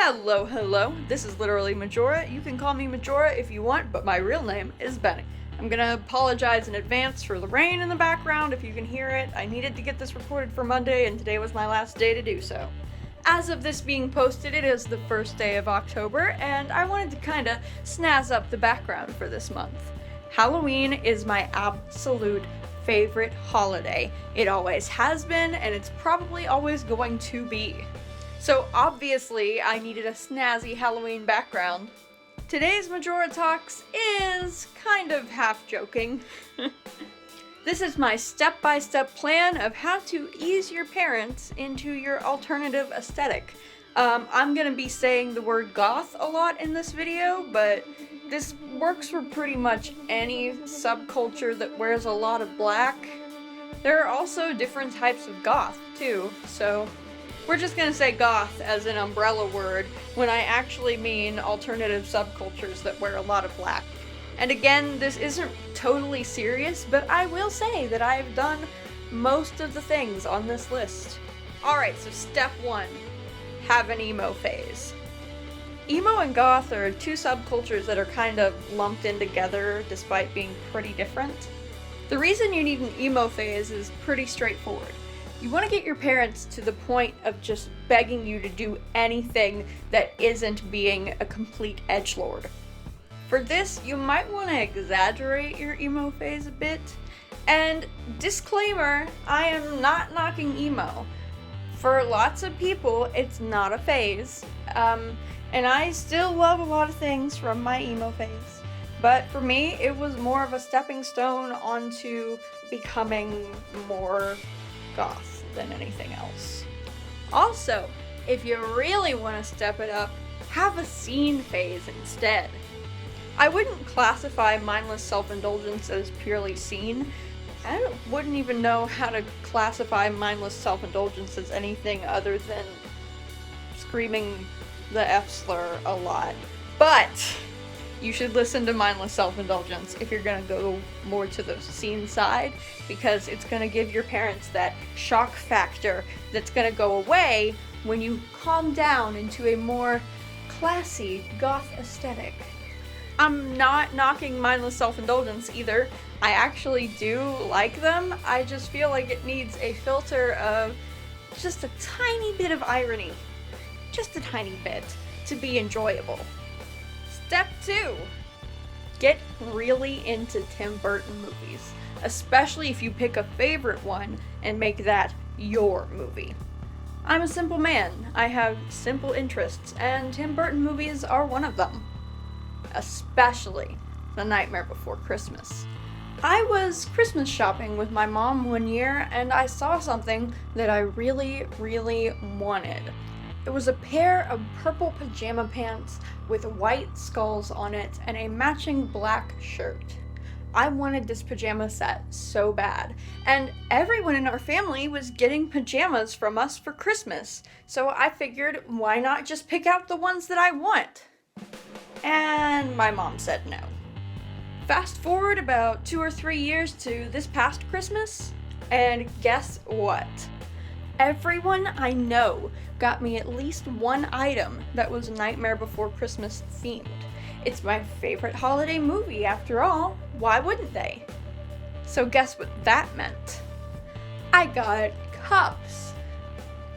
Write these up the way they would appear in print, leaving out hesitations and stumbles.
Hello, this is literally Majora. You can call me Majora if you want, but my real name is Benny. I'm gonna apologize in advance for the rain in the background if you can hear it. I needed to get this recorded for Monday, and today was my last day to do so. As of this being posted, it is the first day of October, and I wanted to kinda snazz up the background for this month. Halloween is my absolute favorite holiday. It always has been, and it's probably always going to be. So obviously, I needed a snazzy Halloween background. Today's Majora Talks is kind of half joking. This is my step-by-step plan of how to ease your parents into your alternative aesthetic. I'm gonna be saying the word goth a lot in this video, but this works for pretty much any subculture that wears a lot of black. There are also different types of goth, too, so we're just gonna say goth as an umbrella word when I actually mean alternative subcultures that wear a lot of black. And again, this isn't totally serious, but I will say that I've done most of the things on this list. Alright, so step 1. Have an emo phase. Emo and goth are two subcultures that are kind of lumped in together despite being pretty different. The reason you need an emo phase is pretty straightforward. You want to get your parents to the point of just begging you to do anything that isn't being a complete edgelord. For this, you might want to exaggerate your emo phase a bit. And disclaimer, I am not knocking emo. For lots of people, it's not a phase. And I still love a lot of things from my emo phase. But for me, it was more of a stepping stone onto becoming more goth than anything else. Also, if you really want to step it up, have a scene phase instead. I wouldn't classify mindless self-indulgence as purely scene. I wouldn't even know how to classify mindless self-indulgence as anything other than screaming the F slur a lot. But you should listen to mindless self-indulgence if you're gonna go more to the scene side, because it's gonna give your parents that shock factor that's gonna go away when you calm down into a more classy goth aesthetic. I'm not knocking mindless self-indulgence either. I actually do like them. I just feel like it needs a filter of just a tiny bit of irony. Just a tiny bit to be enjoyable. Step 2. Get really into Tim Burton movies, especially if you pick a favorite one and make that your movie. I'm a simple man. I have simple interests, and Tim Burton movies are one of them. Especially The Nightmare Before Christmas. I was Christmas shopping with my mom one year, and I saw something that I really wanted. It was a pair of purple pajama pants with white skulls on it and a matching black shirt. I wanted this pajama set so bad, and everyone in our family was getting pajamas from us for Christmas, so I figured, why not just pick out the ones that I want? And my mom said no. Fast forward about 2 or 3 years to this past Christmas, and guess what? Everyone I know got me at least one item that was Nightmare Before Christmas themed. It's my favorite holiday movie after all, why wouldn't they? So guess what that meant? I got cups,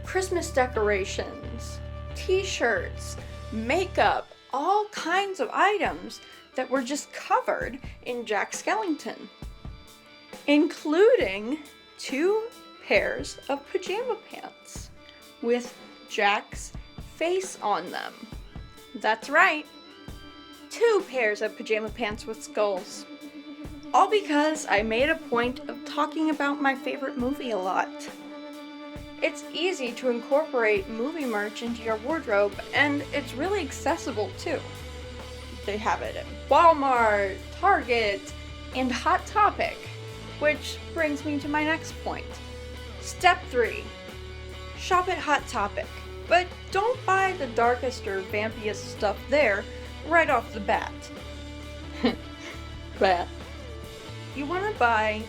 Christmas decorations, t-shirts, makeup, all kinds of items that were just covered in Jack Skellington, including 2 pairs of pajama pants with Jack's face on them. That's right, 2 pairs of pajama pants with skulls. All because I made a point of talking about my favorite movie a lot. It's easy to incorporate movie merch into your wardrobe, and it's really accessible too. They have it at Walmart, Target, and Hot Topic, which brings me to my next point. Step 3. Shop at Hot Topic, but don't buy the darkest or vampiest stuff there right off the bat. You want to buy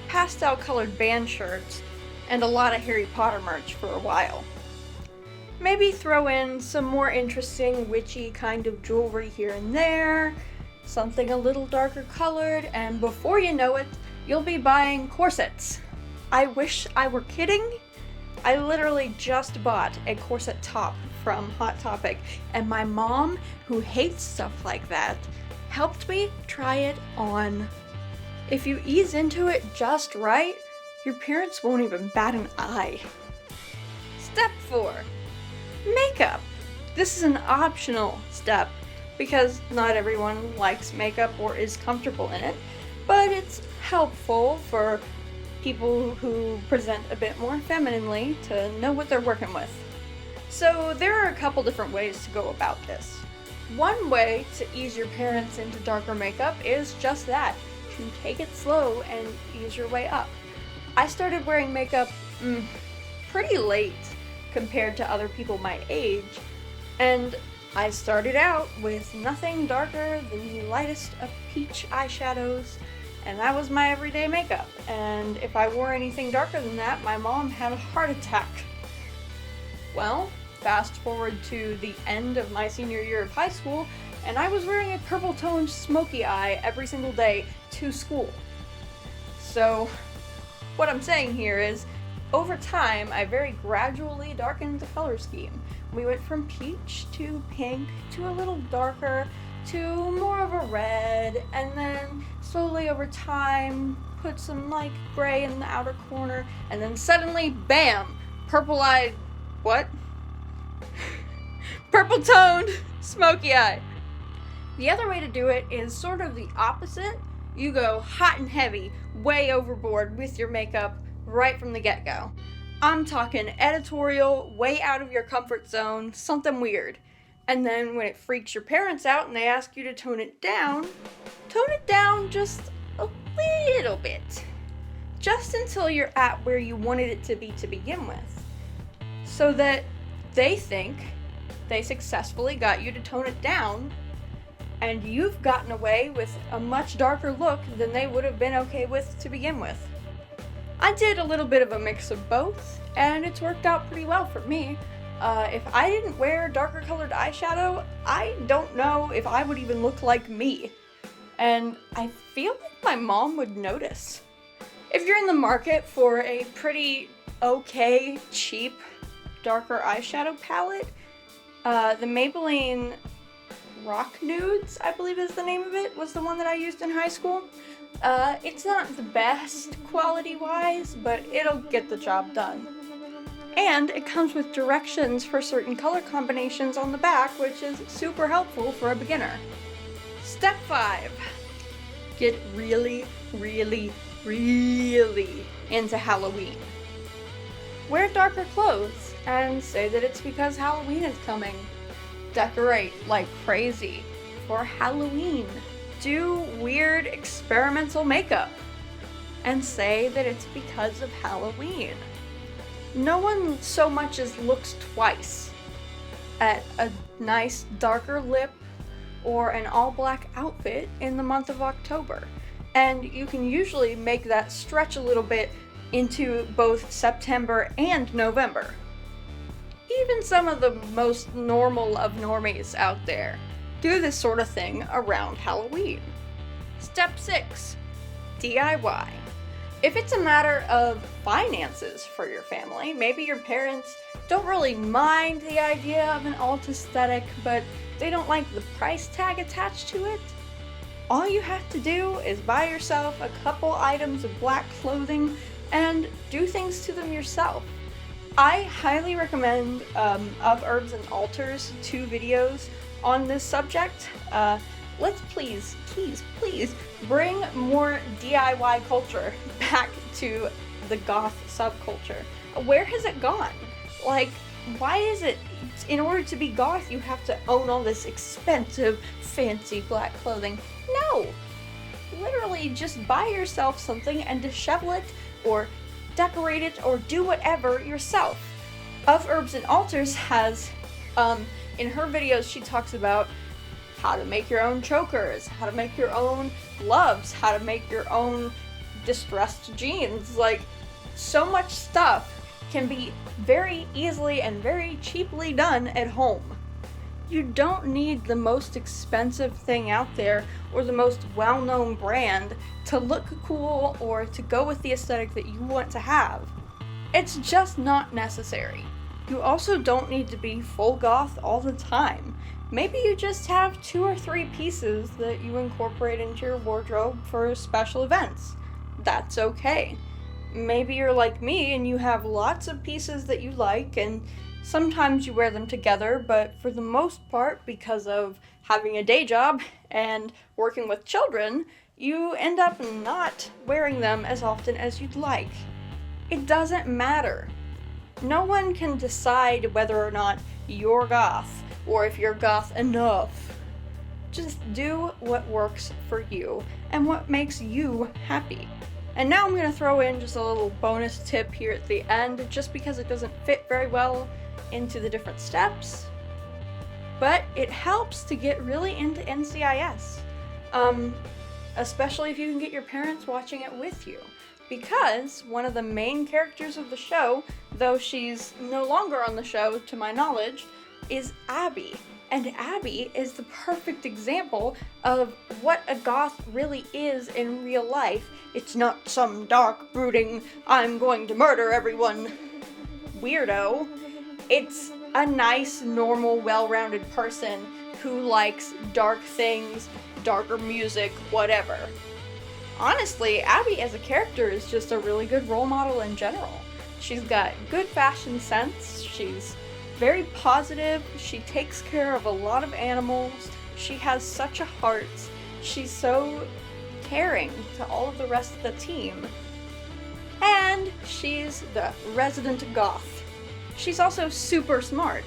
pastel colored band shirts and a lot of Harry Potter merch for a while. Maybe throw in some more interesting witchy kind of jewelry here and there, something a little darker colored, and before you know it, you'll be buying corsets. I wish I were kidding. I literally just bought a corset top from Hot Topic, and my mom, who hates stuff like that, helped me try it on. If you ease into it just right, your parents won't even bat an eye. Step 4. Makeup. This is an optional step because not everyone likes makeup or is comfortable in it, but it's helpful for people who present a bit more femininely to know what they're working with. So there are a couple different ways to go about this. One way to ease your parents into darker makeup is just that, to take it slow and ease your way up. I started wearing makeup pretty late compared to other people my age, and I started out with nothing darker than the lightest of peach eyeshadows, and that was my everyday makeup. And if I wore anything darker than that, my mom had a heart attack. Well, fast forward to the end of my senior year of high school, and I was wearing a purple toned smoky eye every single day to school. So what I'm saying here is, over time, I very gradually darkened the color scheme. We went from peach to pink to a little darker to more of a red, and then slowly over time put some like gray in the outer corner, and then suddenly, bam! Purple-eyed, what? Purple-toned smoky eye. The other way to do it is sort of the opposite. You go hot and heavy, way overboard with your makeup right from the get-go. I'm talking editorial, way out of your comfort zone, something weird. And then when it freaks your parents out and they ask you to tone it down just a little bit. Just until you're at where you wanted it to be to begin with. So that they think they successfully got you to tone it down, and you've gotten away with a much darker look than they would have been okay with to begin with. I did a little bit of a mix of both, and it's worked out pretty well for me. If I didn't wear darker colored eyeshadow, I don't know if I would even look like me. And I feel like my mom would notice. If you're in the market for a pretty okay, cheap, darker eyeshadow palette, the Maybelline Rock Nudes, I believe is the name of it, was the one that I used in high school. It's not the best quality-wise, but it'll get the job done. And it comes with directions for certain color combinations on the back, which is super helpful for a beginner. Step 5. Get really, really, really into Halloween. Wear darker clothes and say that it's because Halloween is coming. Decorate like crazy for Halloween. Do weird experimental makeup and say that it's because of Halloween. No one so much as looks twice at a nice darker lip or an all-black outfit in the month of October. And you can usually make that stretch a little bit into both September and November. Even some of the most normal of normies out there do this sort of thing around Halloween. Step 6. DIY. If it's a matter of finances for your family, maybe your parents don't really mind the idea of an alt aesthetic, but they don't like the price tag attached to it, all you have to do is buy yourself a couple items of black clothing and do things to them yourself. I highly recommend Of Herbs and Altars 2 videos on this subject. Let's please bring more DIY culture back to the goth subculture. Where has it gone? Like, why is it, in order to be goth, you have to own all this expensive, fancy black clothing? No! Literally, just buy yourself something and dishevel it, or decorate it, or do whatever yourself. Of Herbs and Altars has, in her videos, she talks about how to make your own chokers, how to make your own gloves, how to make your own distressed jeans. Like, so much stuff can be very easily and very cheaply done at home. You don't need the most expensive thing out there or the most well-known brand to look cool or to go with the aesthetic that you want to have. It's just not necessary. You also don't need to be full goth all the time. Maybe you just have 2 or 3 pieces that you incorporate into your wardrobe for special events. That's okay. Maybe you're like me and you have lots of pieces that you like and sometimes you wear them together, but for the most part, because of having a day job and working with children, you end up not wearing them as often as you'd like. It doesn't matter. No one can decide whether or not you're goth, or if you're goth enough. Just do what works for you, and what makes you happy. And now I'm going to throw in just a little bonus tip here at the end, just because it doesn't fit very well into the different steps. But it helps to get really into NCIS. Especially if you can get your parents watching it with you. Because one of the main characters of the show, though she's no longer on the show to my knowledge, is Abby. And Abby is the perfect example of what a goth really is in real life. It's not some dark, brooding, I'm going to murder everyone weirdo. It's a nice, normal, well-rounded person who likes dark things, darker music, whatever. Honestly, Abby as a character is just a really good role model in general. She's got good fashion sense, she's very positive, she takes care of a lot of animals, she has such a heart, she's so caring to all of the rest of the team, and she's the resident goth. She's also super smart.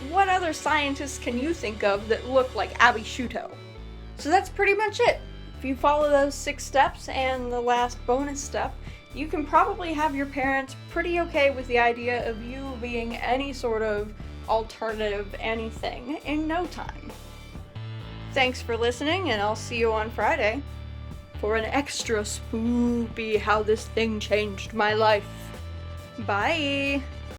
What other scientists can you think of that look like Abby Shuto? So that's pretty much it. If you follow those 6 steps and the last bonus step, you can probably have your parents pretty okay with the idea of you being any sort of alternative anything in no time. Thanks for listening, and I'll see you on Friday for an extra spoopy how this thing changed my life. Bye!